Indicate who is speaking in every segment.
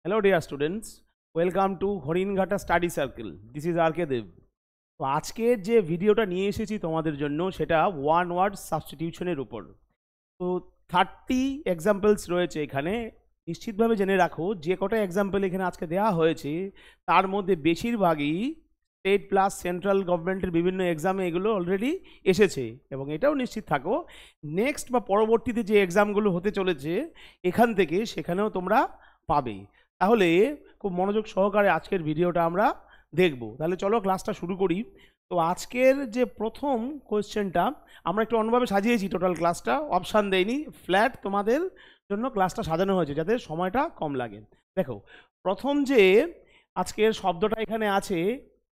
Speaker 1: Hello dear students, welcome to Haringhata study circle. This is R K Deb. তো আজকের যে ভিডিওটা নিয়ে এসেছি তোমাদের জন্য সেটা ওয়ান ওয়ার্ড সাবস্টিটিউশনের উপর। তো 30 এক্সাম্পলস রয়েছে এখানে। নিশ্চিতভাবে জেনে রাখো যে কটা এক্সাম্পল এখানে আজকে দেওয়া হয়েছে তার মধ্যে বেশিরভাগই স্টেট প্লাস সেন্ট্রাল গভর্নমেন্টের বিভিন্ন এক্সামে এগুলো অলরেডি এসেছে, এবং এটাও নিশ্চিত থাকো নেক্সট বা পরবর্তীতে যে এক্সামগুলো হতে চলেছে এখান থেকে সেখানেও তোমরা পাবে। তাহলে খুব মনোযোগ সহকারে আজকের ভিডিওটা আমরা দেখব। তাহলে চলো ক্লাসটা শুরু করি। তো আজকের যে প্রথম কোয়েশ্চেনটা আমরা একটু অন্যভাবে সাজিয়েছি, টোটাল ক্লাসটা অপশান দেয়নি, ফ্ল্যাট তোমাদের জন্য ক্লাসটা সাজানো হয়েছে যাতে সময়টা কম লাগে। দেখো প্রথম যে আজকের শব্দটা এখানে আছে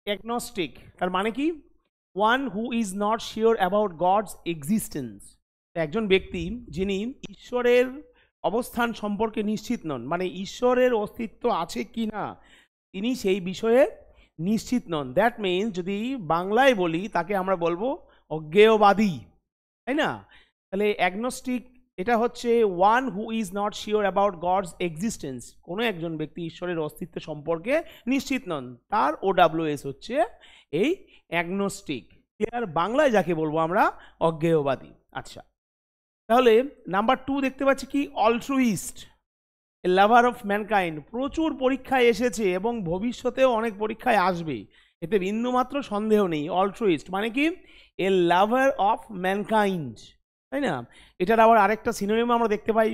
Speaker 1: অ্যাগনস্টিক, তার মানে কি? One who is not sure about god's existence. একজন ব্যক্তি যিনি ঈশ্বরের অবস্থান সম্পর্কে নিশ্চিত নন, মানে ঈশ্বরের অস্তিত্ব আছে কি না তিনি সেই বিষয়ে নিশ্চিত নন। দ্যাট মিনস যদি বাংলায় বলি তাকে আমরা বলবো অজ্ঞেয়বাদী, তাই না? তাহলে অ্যাগনস্টিক এটা হচ্ছে one who is not sure about god's existence, কোনো একজন ব্যক্তি ঈশ্বরের অস্তিত্ব সম্পর্কে নিশ্চিত নন, তার OWS হচ্ছে এই অ্যাগনস্টিক। ক্লিয়ার? বাংলায় যাকে বলবো আমরা অজ্ঞেয়বাদী। আচ্ছা, তাহলে নাম্বার 2 দেখতে পাচ্ছি কি অলট্রুইস্ট, এ লাভার অফ ম্যানকাইন্ড। প্রচুর পরীক্ষায় এসেছে এবং ভবিষ্যতেও অনেক পরীক্ষায় আসবে, এতে বিন্দুমাত্র সন্দেহ নেই। অলট্রুইস্ট মানে কি? এ লাভার অফ ম্যানকাইন্ড, তাই না? এটার আবার আরেকটা সিনোনিম আমরা দেখতে পাই,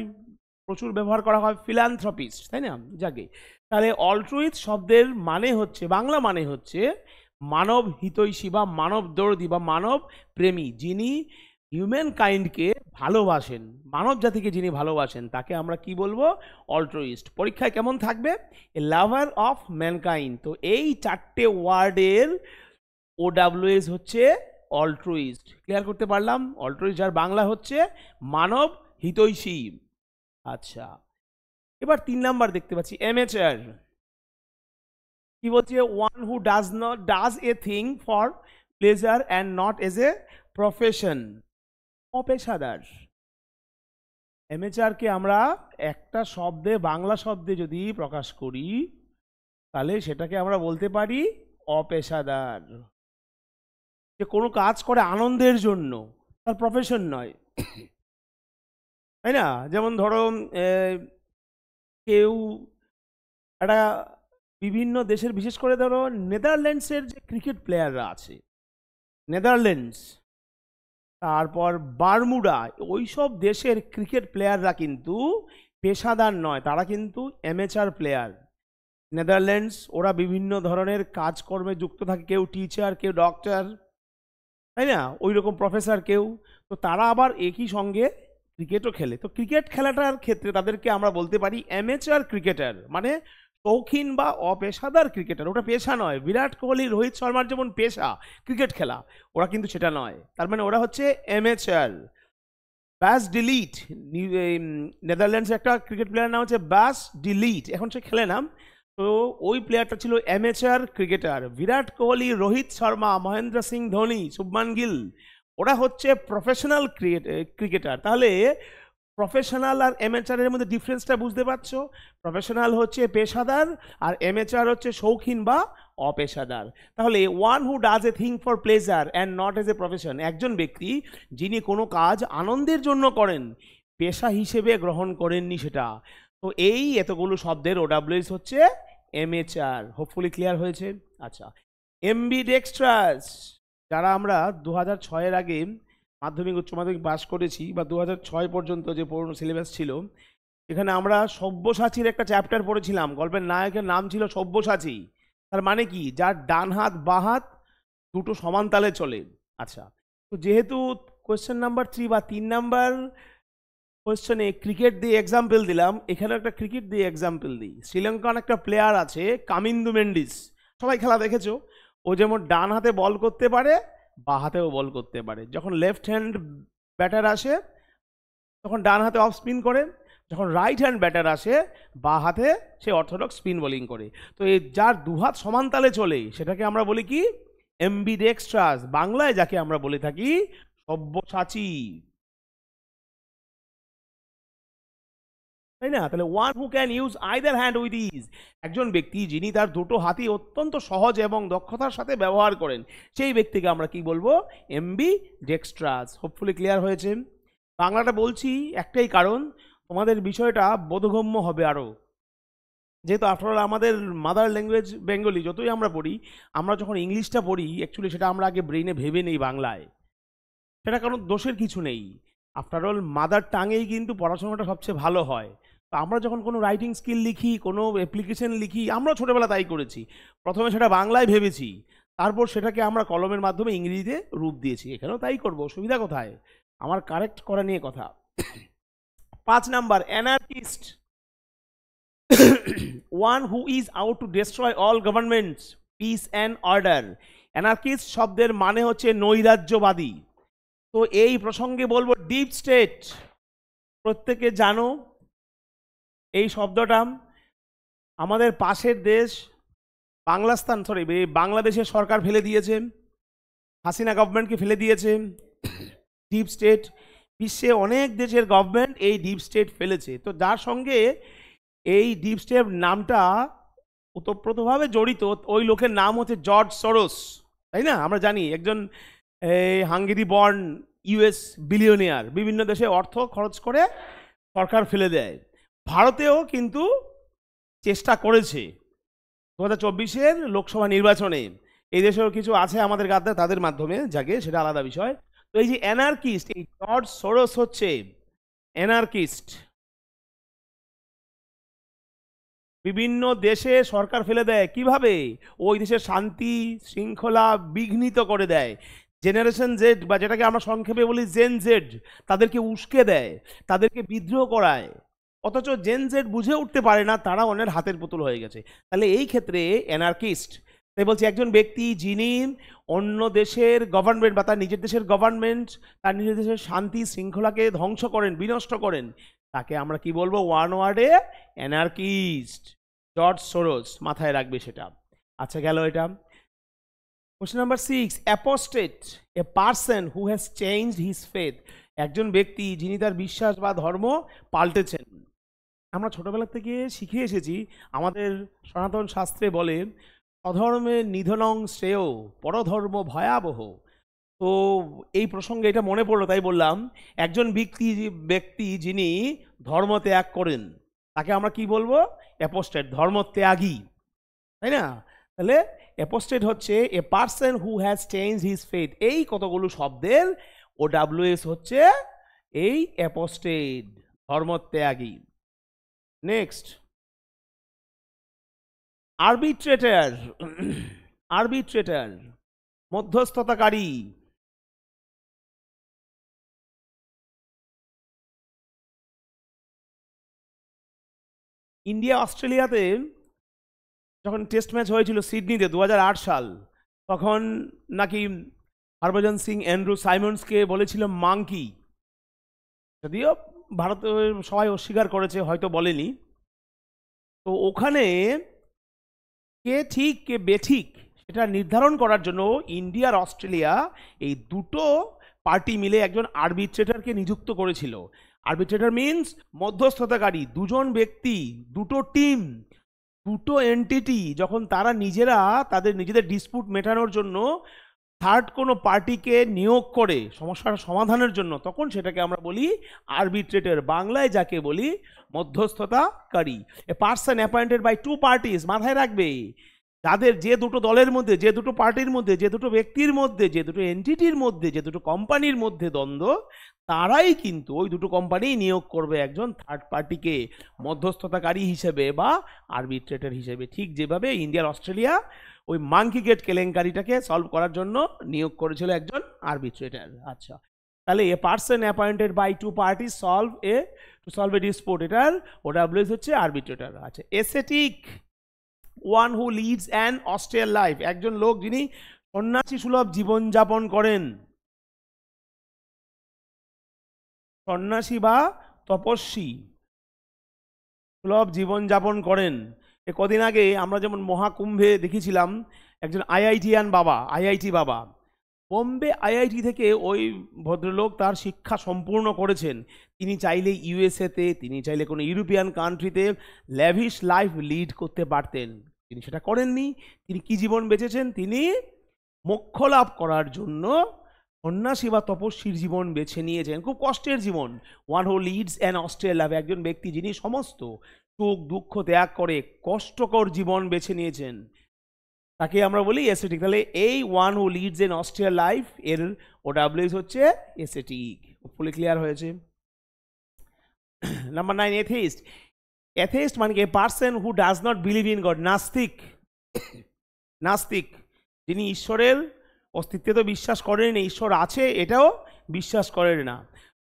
Speaker 1: প্রচুর ব্যবহার করা হয়, ফিলান্থ্রপিস্ট, তাই না? যাকে তাহলে অলট্রুইস্ট শব্দের মানে হচ্ছে, বাংলা মানে হচ্ছে মানব হিতৈষী বা মানব দর্দি বা মানব প্রেমী, যিনি হিউম্যান কাইন্ডকে ভালোবাসেন, মানব জাতিকে যিনি ভালোবাসেন তাকে আমরা কি বলবো? অলট্রুইস্ট। পরীক্ষায় কেমন থাকবে? এ লাভার অফ ম্যানকাইন্ড। তো এই চারটে ওয়ার্ডের OWS হচ্ছে অলট্রুইস্ট। ক্লিয়ার করতে পারলাম? অলট্রুইস্ট যার বাংলা হচ্ছে মানব হিতৈষী। আচ্ছা, এবার 3 নাম্বার দেখতে পাচ্ছি অ্যামেচার। কি বলছে? One who does a thing for pleasure and not as a profession. অপেশাদার। অ্যামেচারকে আমরা একটা শব্দে, বাংলা শব্দে যদি প্রকাশ করি তাহলে সেটাকে আমরা বলতে পারি অপেশাদার। যে কোনো কাজ করে আনন্দের জন্য, তার প্রফেশন নয়, তাই না? যেমন ধরো কেউ একটা বিভিন্ন দেশের, বিশেষ করে ধরো নেদারল্যান্ডসের যে ক্রিকেট প্লেয়াররা আছে, নেদারল্যান্ডস, তারপর বারমুডা, ওইসব দেশের ক্রিকেট প্লেয়াররা কিন্তু পেশাদার নয়, তারা কিন্তু অ্যামেচার প্লেয়ার। নেদারল্যান্ডস ওরা বিভিন্ন ধরনের কাজকর্মে যুক্ত থাকে, কেউ টিচার, কেউ ডক্টর, তাই না? ওই রকম প্রফেসর কেউ। তো তারা আবার একই সঙ্গে ক্রিকেটও খেলে। তো ক্রিকেট খেলাটার ক্ষেত্রে তাদেরকে আমরা বলতে পারি অ্যামেচার ক্রিকেটার, মানে শৌখিন বা অপেশাদার ক্রিকেটার। ওটা পেশা নয়। বিরাট কোহলি, রোহিত শর্মার যেমন পেশা ক্রিকেট খেলা, ওরা কিন্তু সেটা নয়। তার মানে ওরা হচ্ছে অ্যামেচার। ব্যাস ডিলিট, নেদারল্যান্ডসের একটা ক্রিকেট প্লেয়ার নাম হচ্ছে ব্যাস ডিলিট, এখন সে খেলে না। তো ওই প্লেয়ারটা ছিল অ্যামেচার ক্রিকেটার। বিরাট কোহলি, রোহিত শর্মা, মহেন্দ্র সিং ধোনি, শুভমান গিল, ওরা হচ্ছে প্রফেশনাল ক্রিকেটার। তাহলে প্রফেশনাল আর অ্যামেচারের মধ্যে ডিফারেন্সটা বুঝতে পারছো? প্রফেশনাল হচ্ছে পেশাদার, আর অ্যামেচার হচ্ছে শৌখিন বা অপেশাদার। তাহলে one who does a thing for pleasure and not as a profession, একজন ব্যক্তি যিনি কোনো কাজ আনন্দের জন্য করেন, পেশা হিসেবে গ্রহণ করেননি সেটা। তো এই এতগুলো শব্দের OWS হচ্ছে অ্যামেচার। হোপফুলি ক্লিয়ার হয়েছে? আচ্ছা, এমবিডেক্সট্রাস, যারা আমরা 2006-এর আগে মাধ্যমিক উচ্চ মাধ্যমিক পাস করেছি, বা 2006 পর্যন্ত যে পুরনো সিলেবাস ছিল, এখানে আমরা সব্যসাচীর একটা চ্যাপ্টার পড়েছিলাম। গল্পের নায়কের নাম ছিল সব্যসাচী। তার মানে কি? যার ডান হাত বাঁ হাত দুটো সমান তালে চলে। আচ্ছা, তো যেহেতু কোয়েশ্চেন নাম্বার 3 বা 3 নাম্বার কোয়েশ্চেনে ক্রিকেট দিয়ে এক্সাম্পল দিলাম, এখানে একটা ক্রিকেট দিয়ে এক্সাম্পল দিই। শ্রীলঙ্কান একটা প্লেয়ার আছে কামিন্দু মেন্ডিস, সবাই খেলা দেখেছো। ও যেমন ডান হাতে বল করতে পারে, বাঁ হাতেও বল করতে পারে। যখন লেফট হ্যান্ড ব্যাটার আসে তখন ডান হাতে অফ স্পিন করে, যখন রাইট হ্যান্ড ব্যাটার আসে বাঁ হাতে সে অর্থোডক্স স্পিন বোলিং করে। তো এই যার দুহাত সমান তালে চলে সেটাকে আমরা বলি কি? এমবিডেক্সট্রাস। বাংলায় যাকে আমরা বলে থাকি সব্যসাচী, তাই না? তাহলে one who can use either hand with is, একজন ব্যক্তি যিনি তার দুটো হাতই অত্যন্ত সহজ এবং দক্ষতার সাথে ব্যবহার করেন, সেই ব্যক্তিকে আমরা কি বলবো? এমবি ডেক্সট্রাস। হোপফুলি ক্লিয়ার হয়েছে। বাংলাটা বলছি একটাই কারণ, তোমাদের বিষয়টা বোধগম্য হবে আরও, যেহেতু আফটারঅল আমাদের মাদার ল্যাঙ্গুয়েজ বেঙ্গলি, যতই আমরা পড়ি, আমরা যখন ইংলিশটা পড়ি অ্যাকচুয়ালি সেটা আমরা আগে ব্রেনে ভেবে নেই বাংলায়, সেটা কারণ দোষের কিছু নেই। আফটারঅল মাদার টাঙেই কিন্তু পড়াশোনাটা সবচেয়ে ভালো হয়। তো আমরা যখন কোনো রাইটিং স্কিল লিখি, কোনো অ্যাপ্লিকেশন লিখি, আমরা ছোটোবেলা তাই করেছি, প্রথমে সেটা বাংলায় ভেবেছি, তারপর সেটাকে আমরা কলমের মাধ্যমে ইংরেজিতে রূপ দিয়েছি। এখানেও তাই করবো, অসুবিধা কোথায়? আমার কারেক্ট করা নিয়ে কথা। 5 number, anarchist, one who is out to destroy all governments, peace and order. Anarchist শব্দের মানে হচ্ছে নৈরাজ্যবাদী। তো এই প্রসঙ্গে বলবো ডিপ স্টেট, প্রত্যেকে জানো এই শব্দটা। আমাদের পাশের দেশ বাংলাদেশের সরকার ফেলে দিয়েছে, হাসিনা গভর্নমেন্টকে ফেলে দিয়েছে ডিপ স্টেট। বিশ্বে অনেক দেশের গভর্নমেন্ট এই ডিপ স্টেট ফেলেছে। তো যার সঙ্গে এই ডিপ স্টেট নামটা ওতপ্রোতভাবে জড়িত, ওই লোকের নাম হচ্ছে জর্জ সরোস, তাই না? আমরা জানি একজন হাঙ্গেরি বর্ন ইউএস বিলিয়নিয়ার, বিভিন্ন দেশে অর্থ খরচ করে সরকার ফেলে দেয়। ভারতেও কিন্তু চেষ্টা করেছে 2024-এর লোকসভা নির্বাচনে, এই দেশেও কিছু আছে আমাদের গাদ্দার, তাদের মাধ্যমে জাগে, সেটা আলাদা বিষয়। তো এই যে অ্যানার্কিস্ট, এই জর্জ সোরস হচ্ছে অ্যানার্কিস্ট। বিভিন্ন দেশে সরকার ফেলে দেয়, কিভাবে? ওই দেশের শান্তি শৃঙ্খলা বিঘ্নিত করে দেয়। জেনারেশন জেড, বা যেটাকে আমরা সংক্ষেপে বলি জেন জেড, তাদেরকে উস্কে দেয়, তাদেরকে বিদ্রোহ করায়, অথচ জেন জেড বুঝে উঠতে পারে না তারা অন্যের হাতের পুতুল হয়ে গেছে। তাহলে এই ক্ষেত্রে অ্যানার্কিস্ট, তাই বলছি একজন ব্যক্তি যিনি অন্য দেশের গভর্নমেন্ট বা তার নিজের দেশের গভর্নমেন্ট, তার নিজের দেশের শান্তি শৃঙ্খলাকে ধ্বংস করেন, বিনষ্ট করেন, তাকে আমরা কি বলবো? ওয়ান ওয়ার্ডে অ্যানার্কিস্ট। জর্জ সোরস, মাথায় রাখবে সেটা। আচ্ছা, গেল এটা। Question number 6, apostate, a person who has changed his faith, একজন ব্যক্তি যিনি তার বিশ্বাস বা ধর্ম পাল্টেছেন। আমরা ছোটবেলা থেকে শিখে এসেছি, আমাদের সনাতন শাস্ত্রে বলে অধর্মে নিধনং শ্রেয়, পরধর্ম ভয়াবহ। তো এই প্রসঙ্গে এটা মনে পড়লো, তাই বললাম। একজন ব্যক্তি যিনি ধর্ম ত্যাগ করেন, তাকে আমরা কি বলবো? অ্যাপোস্টেট, ধর্মত্যাগী, তাই না? তাহলে অ্যাপোস্টেট হচ্ছে এ person who has change his faith. এই কতগুলো শব্দের OWS হচ্ছে এই অ্যাপোস্টেট, ধর্মত্যাগী। নেক্সট, আরবিট্রেটর, আরবিট্রেটর মধ্যস্থতাকারী। ইন্ডিয়া অস্ট্রেলিয়াতে যখন টেস্ট ম্যাচ হয়েছিল সিডনিতে 2008 সাল, তখন নাকি হরভজন সিং অ্যান্ড্রু সাইমন্সকে বলেছিল মাংকি, যদিও ভারতের সবাই অস্বীকার করেছে, হয়তো বলেনি। তো ওখানে কে ঠিক কে বেঠিক সেটা নির্ধারণ করার জন্য ইন্ডিয়া আর অস্ট্রেলিয়া এই দুটো পার্টি মিলে একজন আরবিট্রেটরকে নিযুক্ত করেছিল। আরবিট্রেটর মিন্স মধ্যস্থতাকারী, দুজন ব্যক্তি, দুটো টিম, দুটো এন্টিটি, যখন তারা নিজেরা তাদের নিজেদের ডিসপুট মেটানোর জন্য থার্ড কোনো পার্টিকে নিয়োগ করে সমস্যার সমাধানের জন্য, তখন সেটাকে আমরা বলি আরবিট্রেটর, বাংলায় যাকে বলি মধ্যস্থতাকারী। A person appointed by two parties, মাথায় রাখবে, যাদের যে দুটো দলের মধ্যে, যে দুটো পার্টির মধ্যে, যে দুটো ব্যক্তির মধ্যে, যে দুটো এন্টিটির মধ্যে, যে দুটো কোম্পানির মধ্যে দ্বন্দ্ব, তারাই কিন্তু ওই দুটো কোম্পানি নিয়োগ করবে একজন থার্ড পার্টিকে মধ্যস্থতাকারী হিসেবে বা আরবিট্রেটর হিসেবে। ঠিক যেভাবে ইন্ডিয়ার অস্ট্রেলিয়া ওই মাঙ্কি গেট কেলেঙ্কারিটাকে সলভ করার জন্য নিয়োগ করেছিল একজন আরবিট্রেটর। আচ্ছা, তাহলে a person appointed by two party to solve a dispute, এটার OWS হচ্ছে আরবিট্রেটর। আচ্ছা, ascetic, one who leads an austere life, একজন লোক যিনি সন্ন্যাসী সুলভ জীবনযাপন করেন, সন্ন্যাসী বা তপস্বী সুলভ জীবনযাপন করেন। এ কদিন আগে আমরা যেমন মহাকুম্ভে দেখেছিলাম একজন IITian বাবা, IIT বাবা, বোম্বে আইআইটি থেকে ওই ভদ্রলোক তার শিক্ষা সম্পূর্ণ করেছেন। তিনি চাইলে ইউএসএতে, তিনি চাইলে কোনো ইউরোপিয়ান কান্ট্রিতে ল্যাভিশ লাইফ লিড করতে পারতেন, তিনি সেটা করেননি। তিনি কি জীবন বেঁচেছেন? তিনি মোক্ষ লাভ করার জন্য সন্ন্যাসী বা তপস্বীর জীবন বেছে নিয়েছেন, খুব কষ্টের জীবন। One who leads an austere life, একজন ব্যক্তি যিনি সমস্ত সুখ দুঃখ ত্যাগ করে কষ্টকর জীবন বেছে নিয়েছেন, তাকে আমরা বলি এসেটিক। তাহলে এই one who leads an austere life এর ওডাব্লিউএস হচ্ছে এসেটিক। ফুলি ক্লিয়ার হয়েছে? Number 9, atheist. এথেইস্ট মানে কি? Person who does not believe in God. নাস্তিক, নাস্তিক যিনি ঈশ্বরের অস্তিত্বে তো বিশ্বাস করেন না, ঈশ্বর আছে এটাও বিশ্বাস করেন না।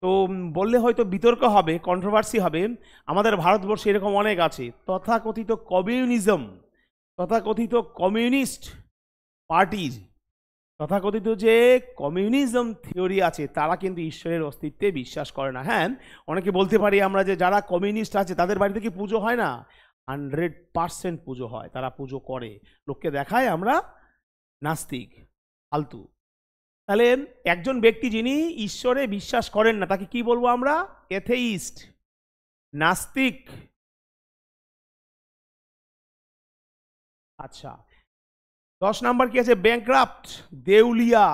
Speaker 1: তো বললে হয়তো বিতর্ক হবে, কন্ট্রোভার্সি হবে। আমাদের ভারতবর্ষে এরকম অনেক আছে। তথাকথিত কমিউনিজম, তথাকথিত কমিউনিস্ট পার্টির, তথাকথিত যে কমিউনিজম থিওরি আছে, তারা কিন্তু ঈশ্বরের অস্তিত্বে বিশ্বাস করে না। হ্যাঁ, অনেকে বলতে পারি আমরা যে যারা কমিউনিস্ট আছে তাদের বাড়িতে কি পুজো হয় না? 100% পুজো হয়, তারা পুজো করে, লোককে দেখায় আমরা নাস্তিক, ফালতু। তাহলে একজন ব্যক্তি যিনি ঈশ্বরে বিশ্বাস করেন না তাকে কি বলবো আমরা? এথেইস্ট, নাস্তিক। আচ্ছা, 10 নাম্বার কি আছে? ব্যাংক্রাফট, দেউলিয়া।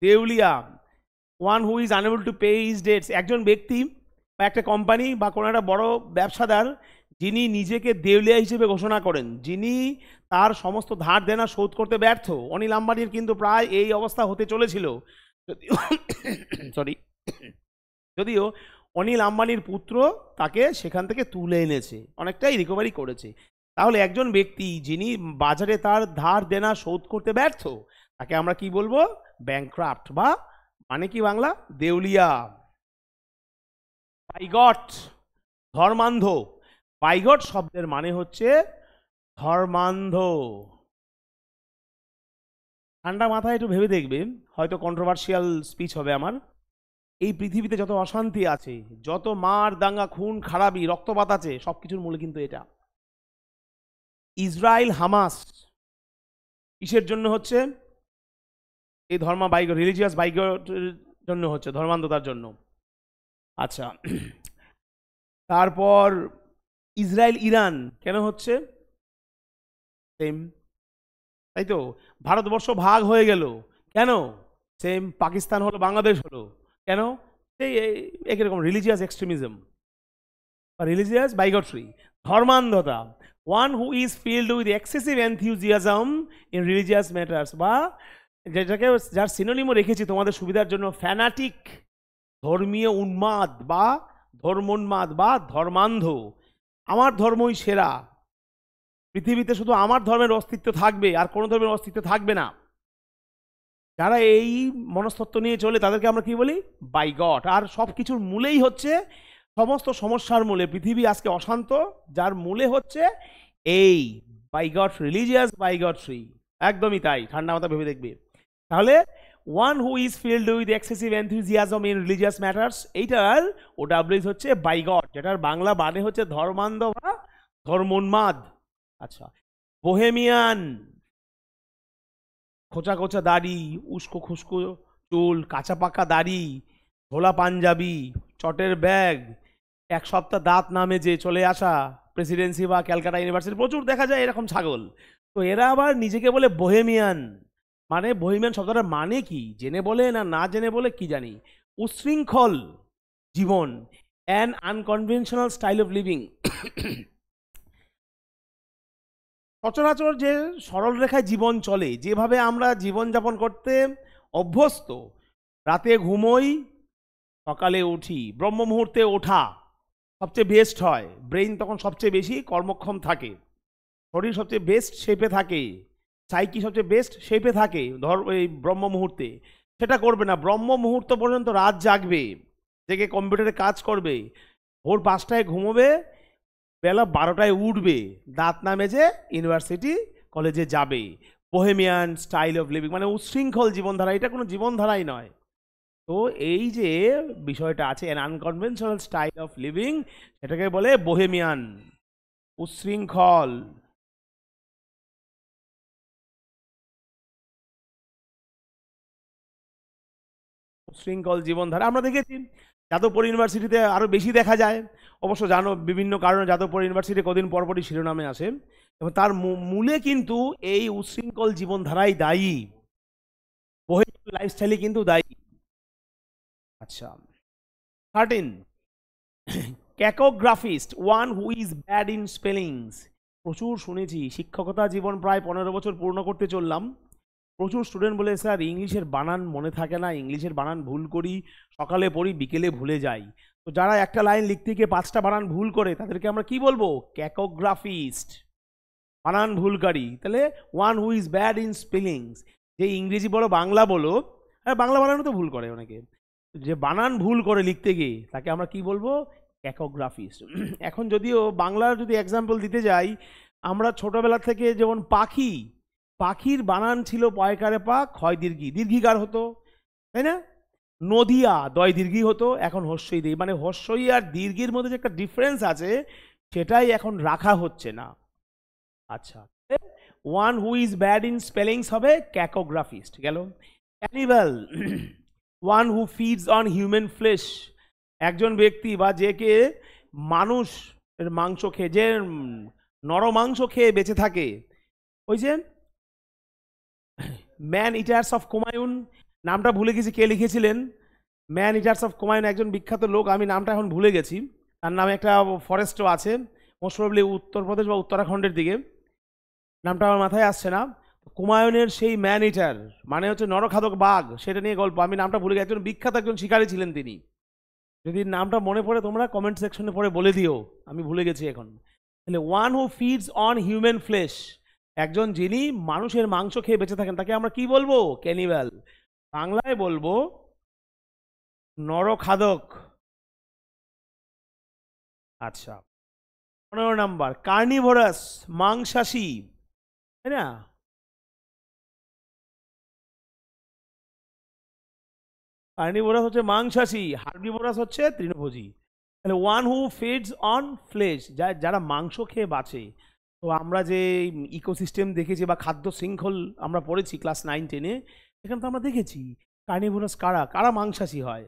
Speaker 1: দেউলিয়া, one who is unable to pay his dates, একজন ব্যক্তি বা একটা কোম্পানি বা কোনো একটা বড় ব্যবসাদার যিনি নিজেকে দেউলিয়া হিসেবে ঘোষণা করেন, যিনি তার সমস্ত ধার দেনা শোধ করতে ব্যর্থ। অনিল আম্বানির কিন্তু প্রায় এই অবস্থা হতে চলেছিল, সরি, যদিও অনিল আম্বানির পুত্র তাকে সেখান থেকে তুলে এনেছে, অনেকটাই রিকভারি করেছে। তাহলে একজন ব্যক্তি যিনি বাজারে তার ধার দেনা শোধ করতে ব্যর্থ, তাকে আমরা কি বলবো? ব্যাংক্রাফট, বা মানে কি বাংলা? দেউলিয়া। বাইগট, ধর্মান্ধ। বাইগট শব্দের মানে হচ্ছে ধর্মান্ধ। ঠান্ডা মাথায় একটু ভেবে দেখবে, হয়তো কন্ট্রোভার্সিয়াল স্পিচ হবে আমার। এই পৃথিবীতে যত অশান্তি আছে, যত মার দাঙ্গা খুন খারাপি রক্তপাত আছে, সব কিছুর মূলে কিন্তু এটা। ইসরায়েল হামাস কিসের জন্য হচ্ছে? এই বাইগট, রিলিজিয়াস বাইগটের জন্য হচ্ছে, ধর্মান্ধতার জন্য। আচ্ছা, তারপর ইসরায়েল ইরান কেন হচ্ছে? সেম, তাই তো। ভারতবর্ষ ভাগ হয়ে গেল কেন? সেম। পাকিস্তান হলো, বাংলাদেশ হলো কেন? এই একই রকম রিলিজিয়াস এক্সট্রিমিজম বা রিলিজিয়াস বাইগট্রি, ধর্মান্ধতা। One who is filled with excessive enthusiasm in religious matters, বা যেটাকে যার সিনোনিমও রেখেছি তোমাদের সুবিধার জন্য, ফ্যানাটিক, ধর্মীয় উন্মাদ বা ধর্মোন্মাদ বা ধর্মান্ধ। আমার ধর্মই সেরা, পৃথিবীতে শুধু আমার ধর্মের অস্তিত্ব থাকবে, আর কোনো ধর্মের অস্তিত্ব থাকবে না। যারা এই মনস্তত্ত্ব নিয়ে চলে তাদেরকে আমরা কি বলি? বাইগট। আর সব কিছুর মূলেই হচ্ছে, সমস্ত সমস্যার মূলে, পৃথিবী আজকে অশান্ত, যার মূলে হচ্ছে এই বাইগট, রিলিজিয়াস বাইগট্রি। একদমই তাই, ঠান্ডা মাথা ভেবে দেখবে। তাহলে one who is filled with excessive enthusiasm in religious matters, এইটার ওডাব্লিউএস হচ্ছে বাইগট, যেটার বাংলা মানে হচ্ছে ধর্মান্ধ বা ধর্মোন্মাদ। আচ্ছা, বোহেমিয়ান, খোঁচা খোঁচা দাড়ি, উস্কো খুস্কো চুল, কাঁচা পাকা দাড়ি, ঝোলা পাঞ্জাবি, চটের ব্যাগ, এক সপ্তাহ দাঁত না মেজে চলে আসা, প্রেসিডেন্সি বা ক্যালকাটা ইউনিভার্সিটি প্রচুর দেখা যায় এরকম ছাগল। তো এরা আবার নিজেকে বলে বোহেমিয়ান। মানে বোহেমিয়ান শব্দটার মানে কি, জেনে বলে না না জেনে বলে কি জানি? উচ্ছৃঙ্খল জীবন, an unconventional style of living. সচরাচর যে সরল রেখায় জীবন চলে, যেভাবে আমরা জীবনযাপন করতে অভ্যস্ত, রাতে ঘুমোই, সকালে উঠি, ব্রহ্ম মুহূর্তে ওঠা সবচেয়ে বেস্ট হয়, ব্রেইন তখন সবচেয়ে বেশি কর্মক্ষম থাকে, শরীর সবচেয়ে বেস্ট শেপে থাকে, সাইকি সবচেয়ে বেস্ট শেপে থাকে এই ব্রহ্ম মুহূর্তে। সেটা করবে না, ব্রহ্ম মুহূর্ত পর্যন্ত রাত জাগবে, জেগে কম্পিউটারে কাজ করবে, ভোর 5টায় ঘুমোবে, বেলা 12টায় উঠবে, দাঁত না মেজে ইউনিভার্সিটি কলেজে যাবে। বোহেমিয়ান স্টাইল অফ লিভিং মানে উচ্ছৃঙ্খল জীবনধারা, এটা কোনো জীবনধারাই নয়। তো এই যে বিষয়টা আছে, an unconventional style of living, সেটাকে বলে বোহেমিয়ান, উচ্ছৃঙ্খল। উচ্ছৃঙ্খল জীবনধারা আমরা দেখেছি যাদবপুর ইউনিভার্সিটিতে আরো বেশি দেখা যায়। অবশ্য জানো বিভিন্ন কারণে যাদবপুর ইউনিভার্সিটি কদিন পরপরই শিরোনামে আসে, এবং তার মূলে কিন্তু এই উচ্ছৃঙ্খল জীবনধারাই দায়ী, বহির্ভূত লাইফস্টাইলই কিন্তু দায়ী। আচ্ছা, 13, cacographist, one who is bad in spellings. প্রচুর শুনেছি, শিক্ষকতা জীবন প্রায় 15 বছর পূর্ণ করতে চললাম, প্রচুর স্টুডেন্ট বলে স্যার ইংলিশের বানান মনে থাকে না, ইংলিশের বানান ভুল করি, সকালে পড়ি বিকেলে ভুলে যাই। তো যারা একটা লাইন লিখতে গিয়ে 5টা বানান ভুল করে তাদেরকে আমরা কি বলবো? ক্যাকোগ্রাফিস্ট, বানান ভুলকারী। তাহলে one who is bad in spellings, যে ইংরেজি বলো বাংলা বলো, হ্যাঁ বাংলা বানানো তো ভুল করে অনেকে, যে বানান ভুল করে লিখতে গিয়ে তাকে আমরা কি বলবো? ক্যাকোগ্রাফিস্ট। এখন যদিও বাংলার যদি এক্সাম্পল দিতে যাই, আমরা ছোটবেলা থেকে যেমন পাখি, পাখির বানান ছিল পয়কারে পা ক্ষয় দীর্ঘি, দীর্ঘিকার হতো, তাই না? নদিয়া দয় দীর্ঘি হতো, এখন হস্যই দিই, মানে হস্যই আর দীর্ঘির মধ্যে যে একটা ডিফারেন্স আছে সেটাই এখন রাখা হচ্ছে না। আচ্ছা, one who is bad in spellings হবে ক্যাকোগ্রাফিস্ট গেল। Cannibal, one who feeds on human flash, একজন ব্যক্তি বা যে কে মানুষ এর মাংস খেয়ে, যে নরমাংস খেয়ে বেঁচে থাকে, ওই যে ম্যান ইটার্স অফ কুমায়ুন, নামটা ভুলে গেছি কে লিখেছিলেন। ম্যান ইটার্স অফ কুমায়ুন একজন বিখ্যাত লোক, আমি নামটা এখন ভুলে গেছি, তার নামে একটা ফরেস্টও আছে, মোস্ট প্রবাবলি উত্তরপ্রদেশ বা উত্তরাখণ্ডের দিকে, নামটা আমার মাথায় আসছে না। কুমায়ুনের সেই ম্যান ইটার মানে হচ্ছে নরখাদক বাঘ, সেটা নিয়ে গল্প, আমি নামটা ভুলে গেছি, একজন বিখ্যাত একজন শিকারী ছিলেন তিনি। যদি নামটা মনে পড়ে তোমরা কমেন্ট সেকশনে পড়ে বলে দিও, আমি ভুলে গেছি এখন। তাহলে one who feeds on human flash, একজন যিনি মানুষের মাংস খেয়ে বেঁচে থাকেন, তাকে আমরা কি বলবো? ক্যানিবাল। বাংলায় বলবো নরখাদক। আচ্ছা, 15 নাম্বার কার্নিভোরাস, মাংসাশী, তাই না? কার্নিভোরাস হচ্ছে মাংসাশী, হার্বিভোরাস হচ্ছে তৃণভোজী। তাহলে one who feeds on flash, যারা মাংস খেয়ে বাঁচে। তো আমরা যে ইকোসিস্টেম দেখেছি বা খাদ্য শৃঙ্খল আমরা পড়েছি ক্লাস 9-10-এ, সেখানে তো আমরা দেখেছি কার্নিভোরাস কারা কারা মাংসাশী হয়।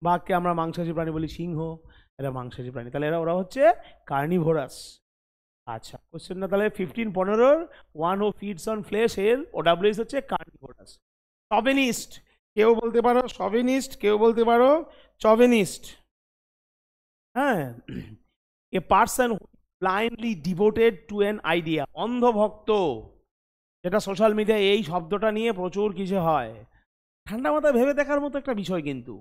Speaker 1: বাঘকে আমরা মাংসাশী প্রাণী বলি, সিংহ এরা মাংসাশী প্রাণী, তাহলে ওরা হচ্ছে কার্নিভোরাস। আচ্ছা, কোশ্চেনটা তাহলে 15-15 one who feeds on flash এর ওডাব্লিউএস হচ্ছে কার্নিভোরাস। শভিনিস্ট, কেউ বলতে পারো শভিনিস্ট, কেউ বলতে পারো চভিনিস্ট। হ্যাঁ, a person blindly devoted to an idea, অন্ধভক্ত, যেটা সোশ্যাল মিডিয়ায় এই শব্দটা নিয়ে প্রচুর কিছু হয়। ঠান্ডা মাথায় ভেবে দেখার মতো একটা বিষয় কিন্তু,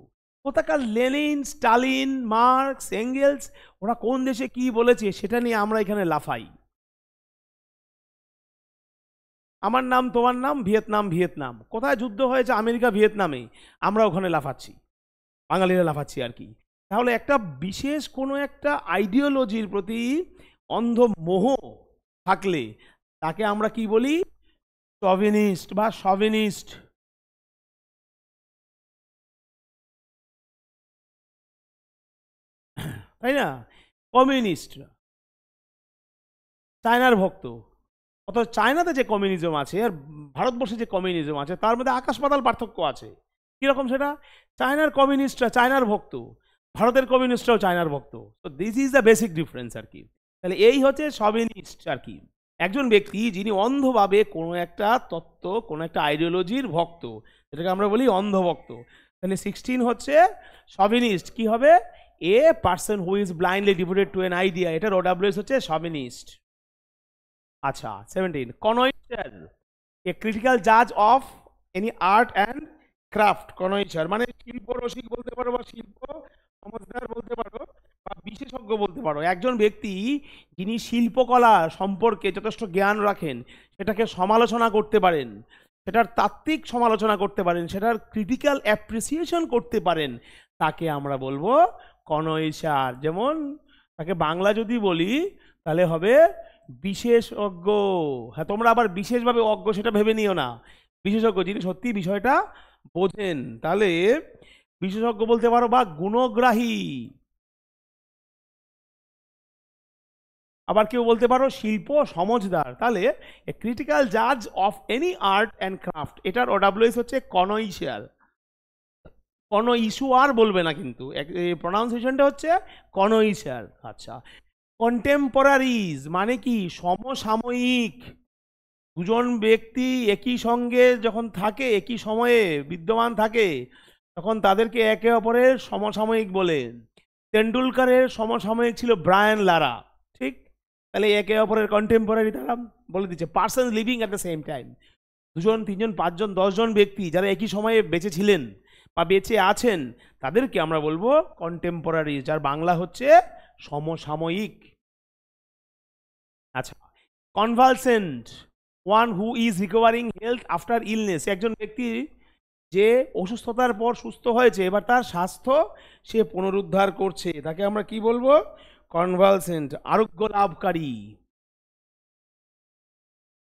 Speaker 1: কোথাকার লেনিন, স্টালিন, মার্কস, এঙ্গেলস, ওরা কোন দেশে কি বলেছে সেটা নিয়ে আমরা এখানে লাফাই। আমার নাম তোমার নাম, ভিয়েতনাম ভিয়েতনাম, কোথায় যুদ্ধ হয়েছে? আমেরিকা ভিয়েতনামে, আমরা ওখানে লাফাচ্ছি, বাঙালিরা লাফাচ্ছি আর কি। তাহলে একটা বিশেষ কোনো একটা আইডিওলজির প্রতি অন্ধ মোহ থাকলে তাকে আমরা কি বলি? শভিনিস্ট বা শভিনিস্ট। তাই না? কমিউনিস্ট, চায়নার ভক্ত। অত চায়নাতে যে কমিউনিজম আছে আর ভারতবর্ষে যে কমিউনিজম আছে তার মধ্যে আকাশ পাতাল পার্থক্য আছে। কিরকম সেটা? চায়নার কমিউনিস্টরা চায়নার ভক্ত, ভারতের কমিউনিস্টরাও চায়নার ভক্ত। তো this is the basic difference আর কি। তাহলে এই হচ্ছে শভিনিস্ট আর কি, একজন ব্যক্তি যিনি অন্ধভাবে কোনো একটা তত্ত্ব, কোনো একটা আইডিওলজির ভক্ত, যেটাকে আমরা বলি অন্ধভক্ত। তাহলে 16 হচ্ছে শভিনিস্ট। কি হবে? A person who is blindly devoted to an idea, এটার ওডাব্লিউএস হচ্ছে শভিনিস্ট। আচ্ছা, 17 কনয়েচার, এ ক্রিটিক্যাল জাজ of any art and craft. Connoisseur মানে শিল্প রসিক বলতে পারো, বা শিল্প সমজদার বলতে পারো, বা বিশেষজ্ঞ বলতে পারো, একজন ব্যক্তি যিনি শিল্পকলা সম্পর্কে যথেষ্ট জ্ঞান রাখেন, সেটাকে সমালোচনা করতে পারেন, সেটার তাত্ত্বিক সমালোচনা করতে পারেন, সেটার ক্রিটিক্যাল অ্যাপ্রিসিয়েশন করতে পারেন, তাকে আমরা বলবো কনয়েচার। যেমন তাকে বাংলা যদি বলি তাহলে হবে বিশেষজ্ঞ। হ্যাঁ, তোমরা আবার বিশেষভাবে অজ্ঞ সেটা ভেবে নিও না, বিশেষজ্ঞ যিনি সত্যি বিষয়টা বোঝেন, তাহলে বিশেষজ্ঞ বলতে পারো, বা গুণগ্রাহী। আবার কেউ বলতে পারো শিল্প সমজদার। তাহলে এ ক্রিটিক্যাল জাজ of any art and craft, এটার ওডাব্লিউএস হচ্ছে কনয়েচার। কোনো ইস্যু আর বলবে না, কিন্তু প্রনাউন্সিয়েশনটা হচ্ছে কোনো ইস্যার। আচ্ছা, কন্টেম্পোরারিজ মানে কি? সমসাময়িক। দুজন ব্যক্তি একই সঙ্গে যখন থাকে, একই সময়ে বিদ্যমান থাকে, তখন তাদেরকে একে অপরের সমসাময়িক বলে। তেন্ডুলকারের সমসাময়িক ছিল ব্রায়ান লারা, ঠিক? তাহলে একে অপরের কন্টেম্পোরারি তারা বলে দিচ্ছে। Person leaving at the same time, দুজন, তিনজন, পাঁচজন, 10জন ব্যক্তি যারা একই সময়ে বেঁচে ছিলেন বা বেঁচে আছেন, তাদেরকে আমরা বলবো কন্টেম্পোরারি, যার বাংলা হচ্ছে সমসাময়িক। আচ্ছা, convalescent, one who is recovering health after illness, একজন ব্যক্তি যে অসুস্থতার পর সুস্থ হয়েছে, এবার তার স্বাস্থ্য সে পুনরুদ্ধার করছে, তাকে আমরা কি বলবো? কনভালসেন্ট, আরোগ্য লাভকারী।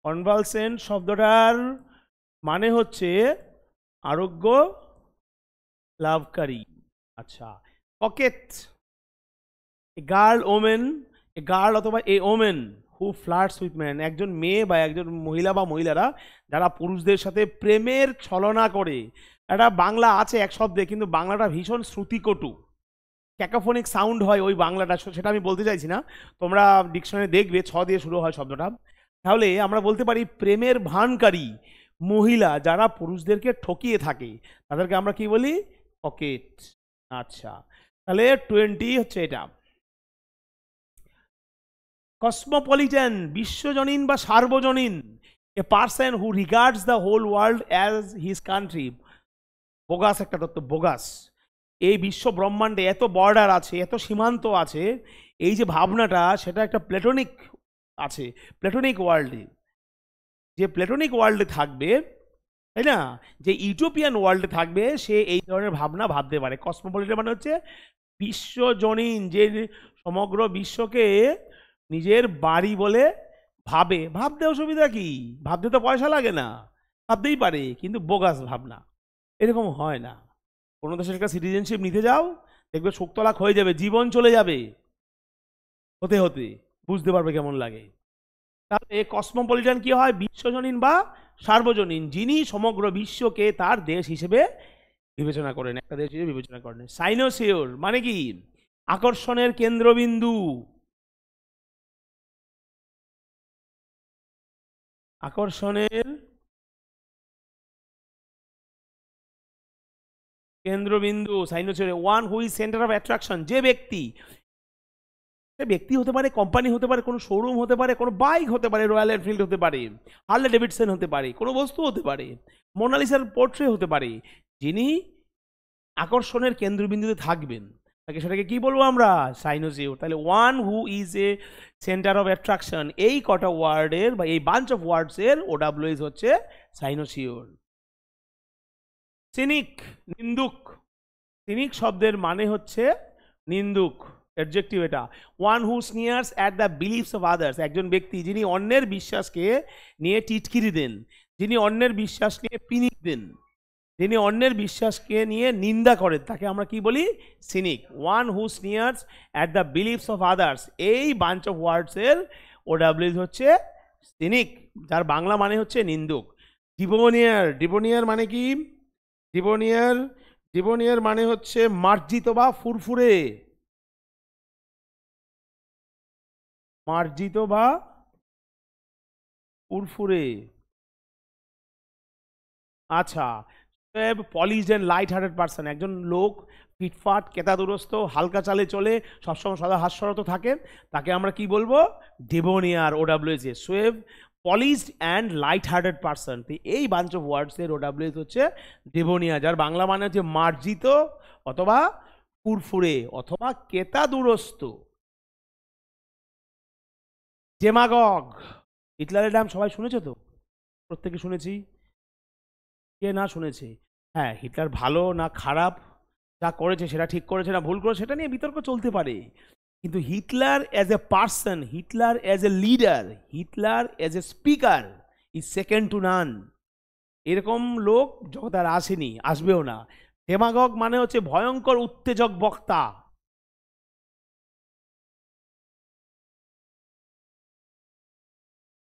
Speaker 1: কনভালসেন্ট শব্দটার মানে হচ্ছে আরোগ্য লাভকারী। আচ্ছা, pocket, a girl women, a girl অথবা এ ওমেন হু ফ্লার্টস উইথ ম্যান, একজন মেয়ে বা একজন মহিলা বা মহিলারা যারা পুরুষদের সাথে প্রেমের ছলনা করে। একটা বাংলা আছে এক শব্দে, কিন্তু বাংলাটা ভীষণ শ্রুতিকটু, ক্যাকাফোনিক সাউন্ড হয় ওই বাংলাটা, সেটা আমি বলতে চাইছি না। তোমরা ডিকশনারি দেখবে, ছ দিয়ে শুরু হয় শব্দটা। তাহলে আমরা বলতে পারি প্রেমের ভানকারী মহিলা যারা পুরুষদেরকে ঠকিয়ে থাকে, তাদেরকে আমরা কি বলি? পকেট। আচ্ছা, তাহলে 20 হচ্ছে এটা। কসমোপলিটন, বিশ্বজনীন বা সার্বজনীন, a person who regards the whole world as his country. Bogus একটা তত্ত্ব, বোগাস। এই বিশ্ব ব্রহ্মাণ্ডে এত বর্ডার আছে, এত সীমান্ত আছে, এই যে ভাবনাটা, সেটা একটা প্লেটোনিক আছে, প্লেটোনিক ওয়ার্ল্ডে। যে প্লেটোনিক ওয়ার্ল্ডে থাকবে, তাই না, যে ইউটোপিয়ান ওয়ার্ল্ডে থাকবে, সে এই ধরনের ভাবনা ভাবতে পারে। কসমোপলিটন মানে হচ্ছে বিশ্বজনীন, যে সমগ্র বিশ্বকে নিজের বাড়ি বলে ভাবে। ভাবতে অসুবিধা কি? ভাবতে তো পয়সা লাগে না, ভাবতেই পারে, কিন্তু বোগাস ভাবনা। এরকম হয় না। কোনো দেশের একটা সিটিজেনশিপ নিতে যাও, দেখবে শোকতলাক হয়ে যাবে, জীবন চলে যাবে হতে হতে, বুঝতে পারবে কেমন লাগে। তাহলে কসমোপলিটন কি হয়? বিশ্বজনীন বা সার্বজনীন, যিনি সমগ্র বিশ্বকে তার দেশ হিসেবে বিবেচনা করেন, একটা দেশ হিসেবে বিবেচনা করেন। সাইনোসিওর মানে কি? আকর্ষণের কেন্দ্রবিন্দু। আকর্ষণের কেন্দ্রবিন্দু, cynosure. One who is centre of attraction, যে ব্যক্তি, ব্যক্তি হতে পারে, কোম্পানি হতে পারে, কোনো শোরুম হতে পারে, কোনো বাইক হতে পারে, রয়্যাল এনফিল্ড হতে পারে, হার্লে ডেভিডসন হতে পারে, কোনো বস্তু হতে পারে, মোনালিসার পোর্ট্রে হতে পারে, যিনি আকর্ষণের কেন্দ্রবিন্দুতে থাকবেন, তাকে, সেটাকে কি বলবো আমরা? সাইনোসিওর। তাহলে one who is a centre of attraction, এই কটা ওয়ার্ডের বা এই বাঞ্চ অফ ওয়ার্ডসের ওডাব্লিউএস হচ্ছে সাইনোসিওর। সিনিক, নিন্দুক। সিনিক শব্দের মানে হচ্ছে নিন্দুক, অ্যাডজেক্টিভ এটা। One who sneers at the beliefs of others, একজন ব্যক্তি যিনি অন্যের বিশ্বাসকে নিয়ে টিটকিরি দেন, যিনি অন্যের বিশ্বাস নিয়ে পিনিক দেন, যিনি অন্যের বিশ্বাসকে নিয়ে নিন্দা করেন, তাকে আমরা কি বলি? Cynic. One who sneers at the beliefs of others, এই বাঞ্চ অফ ওয়ার্ডসের ওডাব্লিউএস হচ্ছে সিনিক, যার বাংলা মানে হচ্ছে নিন্দুক। ডিবোনিয়ার, ডিবোনিয়ার মানে কি? ডিবোনিয়ার, ডিবোনিয়ার মানে হচ্ছে মার্জিত বা ফুরফুরে, মার্জিত বা ফুরফুরে। আচ্ছা, polished and light hearted person, একজন লোক ফিটফাট, কেতাদুরস্ত, হালকা চালে চলে, সবসময় সদা হাস্যরত থাকে, তাকে আমরা কি বলবো? Debonair, OWS. Suave, polished and light hearted person, এই বাঞ্চ অফ ওয়ার্ডসের ওডাব্লিউএস হচ্ছে ডেবোনিয়া, যার বাংলা মানে হচ্ছে মার্জিত অথবা ফুরফুরে অথবা কেতাদুরস্ত। ডেমাগগ, হিটলারের নাম সবাই শুনেছো তো? প্রত্যেকে শুনেছি, কে না শুনেছে? হ্যাঁ, হিটলার ভালো না খারাপ, যা করেছে সেটা ঠিক করেছে না ভুল করেছে, সেটা নিয়ে বিতর্ক চলতে পারে, কিন্তু Hitler as a person, Hitler as a leader, Hitler as a speaker is second two নান। এরকম লোক জগতে আর আসেনি, আসবেও না। ডেমাগগ মানে হচ্ছে ভয়ঙ্কর উত্তেজক বক্তা।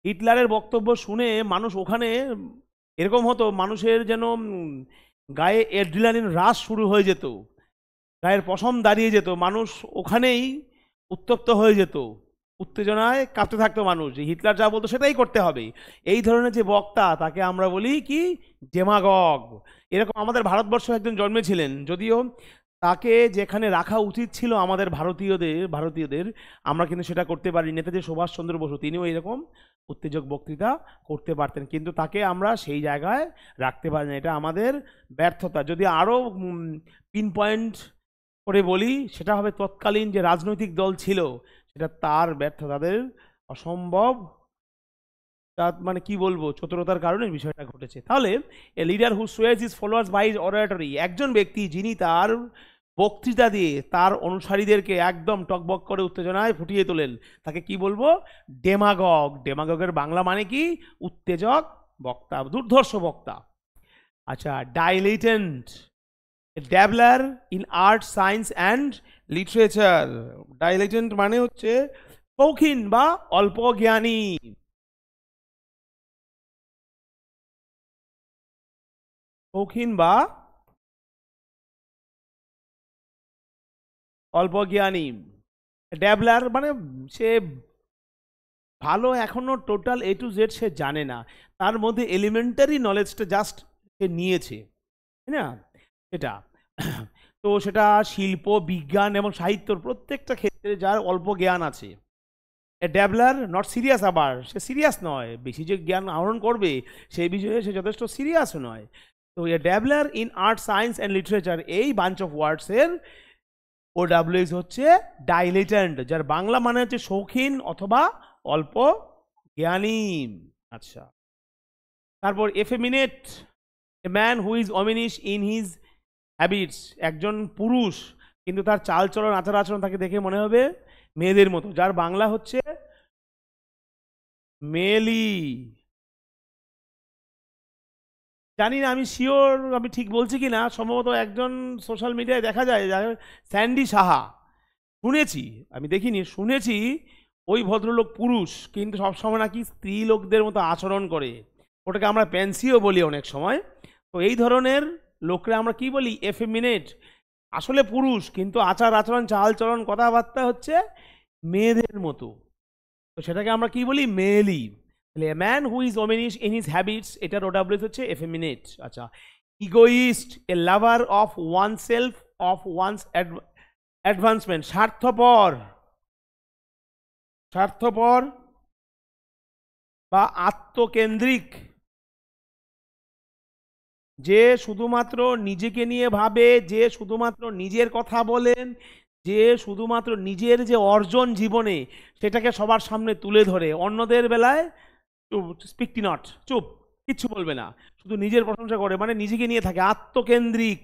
Speaker 1: হিটলারের বক্তব্য শুনে মানুষ ওখানে, এরকম হতো মানুষের যেন গায়ে অ্যাড্রিনালিন রাশ শুরু হয়ে যেত, গায়ের পশম দাঁড়িয়ে যেত, মানুষ ওখানেই উত্তপ্ত হয়ে যেত, উত্তেজনায় কাঁপতে থাকতো মানুষ, যে হিটলার যা বলতো সেটাই করতে হবে। এই ধরনের যে বক্তা তাকে আমরা বলি কি, ডেমাগগ। এরকম আমাদের ভারতবর্ষে একজন জন্মেছিলেন, যদিও তাকে যেখানে রাখা উচিত ছিল আমাদের ভারতীয়দের আমরা কিন্তু সেটা করতে পারি। নেতাজি সুভাষচন্দ্র বসু তিনিও এরকম উত্তেজক বক্তৃতা করতে পারতেন, কিন্তু তাকে আমরা সেই জায়গায় রাখতে পারি না। এটা আমাদের ব্যর্থতা। যদি আরও পিন পয়েন্ট করে বলি, সেটা হবে তৎকালীন যে রাজনৈতিক দল ছিল সেটা তার ব্যর্থতা, তাদের অসম্ভব, মানে কি বলবো, চতুরতার কারণে বিষয়টা ঘটেছে। তাহলে a leader who sways his followers by his oratory, একজন ব্যক্তি যিনি তার বক্তৃতা দিয়ে তার অনুসারীদেরকে একদম টকবক করে উত্তেজনায় ফুটিয়ে তোলেন, তাকে কি বলবো, ডেমাগগ। ডেমাগগের বাংলা মানে কি, উত্তেজক বক্তা, দুর্ধর্ষ বক্তা। আচ্ছা, dilettante, dabbler in art, science and literature. Dilettante মানে হচ্ছে শৌখিন বা অল্প জ্ঞানী। শৌখিন বা অল্প জ্ঞানী। ড্যাবলার মানে সে ভালো এখনো টোটাল A to Z সে জানে না, তার মধ্যে এলিমেন্টারি নলেজটা জাস্ট সে নিয়েছে, তাই না, সেটা। তো সেটা শিল্প, বিজ্ঞান এবং সাহিত্যর প্রত্যেকটা ক্ষেত্রে যার অল্প জ্ঞান আছে। এ ড্যাবলার নট সিরিয়াস, আবার সে সিরিয়াস নয়, বেশি যে জ্ঞান আহরণ করবে সেই বিষয়ে সে যথেষ্ট সিরিয়াসও নয়। তো a dabbler in art, science and literature, এই বাঞ্চ অফ ওয়ার্ডসের OWS হচ্ছে ডাইলেটেন্ট, যার বাংলা মানে হচ্ছে শৌখিন অথবা অল্প জ্ঞানী। আচ্ছা, তারপর effeminate, a man who is womanish in his habits, একজন পুরুষ কিন্তু তার চালচলন, আচার আচরণ তাকে দেখে মনে হবে মেয়েদের মতো, যার বাংলা হচ্ছে মেলি। জানি না, আমি শিওর আমি ঠিক বলছি কি না, সম্ভবত একজন সোশ্যাল মিডিয়ায় দেখা যায় স্যান্ডি সাহা, শুনেছি, আমি দেখিনি, শুনেছি ওই ভদ্রলোক পুরুষ কিন্তু সবসময় নাকি স্ত্রী লোকদের মতো আচরণ করে, ওটাকে আমরা প্যান্সিও বলি অনেক সময়। তো এই ধরনের লোকরা আমরা কি বলি, এফেমিনেট, আসলে পুরুষ কিন্তু আচার আচরণ, চাল চলন, কথাবার্তা হচ্ছে মেয়েদের মতো, তো সেটাকে আমরা কি বলি, মেলি। তাহলে a man who is womanish in his habits, এটার ওডাব্লিউএস হচ্ছে এফেমিনেট। আচ্ছা, egoist, a lover of oneself, of one's advancement, স্বার্থপর, স্বার্থপর বা আত্মকেন্দ্রিক, যে শুধুমাত্র নিজেকে নিয়ে ভাবে, যে শুধুমাত্র নিজের কথা বলেন, যে শুধুমাত্র নিজের যে অর্জন জীবনে সেটাকে সবার সামনে তুলে ধরে, অন্যদের বেলায় স্পিকটি নট, চুপ, কিচ্ছু বলবে না, শুধু নিজের প্রশংসা করে, মানে নিজেকে নিয়ে থাকে, আত্মকেন্দ্রিক,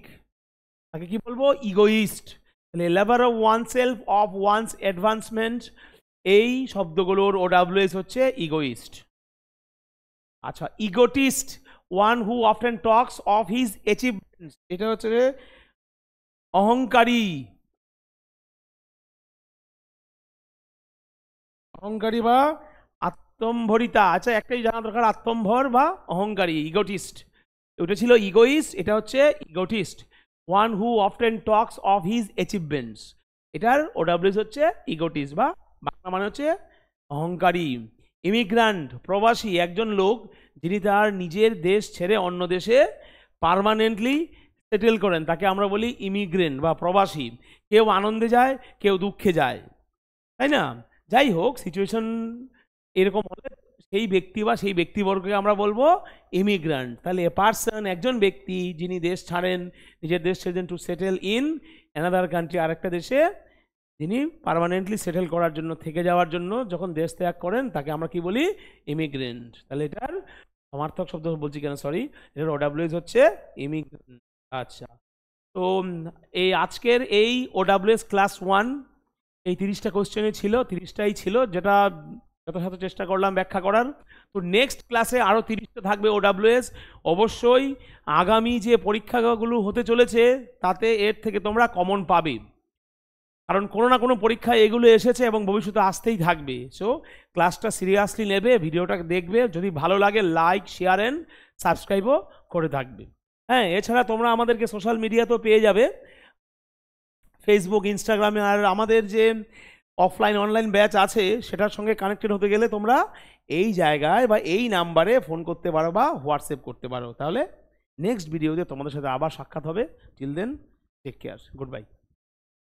Speaker 1: তাকে কি বলবো, ইগোইস্ট। তাহলে lover of oneself, of one's advancement, এই শব্দগুলোর OWS হচ্ছে ইগোইস্ট। আচ্ছা, egotist, one who often talks of his achievements, এটা হচ্ছে অহংকারী, অহংকারী বা আত্মম্ভরিতা। আচ্ছা, একটাই জানা দরকার, আত্মম্ভর বা অহংকারী, ইগোটিস্ট। ওটা ছিল ইগোইস্ট, এটা হচ্ছে egotist. One who often talks of his achievements, এটার OWS হচ্ছে ইগোটিস্ট বা বাংলা মানে হচ্ছে অহংকারী। ইমিগ্রান্ট, প্রবাসী, একজন লোক যিনি তার নিজের দেশ ছেড়ে অন্য দেশে পার্মানেন্টলি সেটেল করেন, তাকে আমরা বলি ইমিগ্রেন্ট বা প্রবাসী। কেউ আনন্দে যায়, কেউ দুঃখে যায়, তাই না, যাই হোক সিচুয়েশন এরকম হলে সেই ব্যক্তি বা সেই ব্যক্তিবর্গকে আমরা বলবো ইমিগ্রান্ট। তাহলে এ পার্সন, একজন ব্যক্তি যিনি দেশ ছাড়েন, নিজের দেশ ছেড়েন to settle in another country, আরেকটা দেশে যিনি পার্মানেন্টলি সেটেল করার জন্য, থেকে যাওয়ার জন্য যখন দেশ ত্যাগ করেন তাকে আমরা কি বলি, ইমিগ্রেন্ট। তাহলে এটার সমার্থক শব্দ বলছি কেন, সরি, এটার OWS হচ্ছে ইমিগ্রেন্ট। আচ্ছা, তো এই আজকের এই OWS ক্লাস 1 এই 30টা কোশ্চেনে ছিল, 30টাই ছিল, যেটা যথাযথ চেষ্টা করলাম ব্যাখ্যা করার। তো নেক্সট ক্লাসে আরও 30টা থাকবে OWS। অবশ্যই আগামী যে পরীক্ষাগুলো হতে চলেছে তাতে এর থেকে তোমরা কমন পাবে, কারণ কোনো না কোনো পরীক্ষায় এগুলো এসেছে এবং ভবিষ্যতে আসতেই থাকবে। সো ক্লাসটা সিরিয়াসলি নেবে, ভিডিওটা দেখবে, যদি ভালো লাগে লাইক, শেয়ার অ্যান্ড সাবস্ক্রাইবও করে থাকবে। হ্যাঁ, এছাড়া তোমরা আমাদেরকে সোশ্যাল মিডিয়াতেও পেয়ে যাবে, ফেসবুক, ইনস্টাগ্রামে। আর আমাদের যে অফলাইন অনলাইন ব্যাচ আছে সেটার সঙ্গে কানেক্টেড হতে গেলে তোমরা এই জায়গায় বা এই নাম্বারে ফোন করতে পারো বা হোয়াটসঅ্যাপ করতে পারো। তাহলে নেক্সট ভিডিওতে তোমাদের সাথে আবার সাক্ষাৎ হবে। Till then, take care, good bye.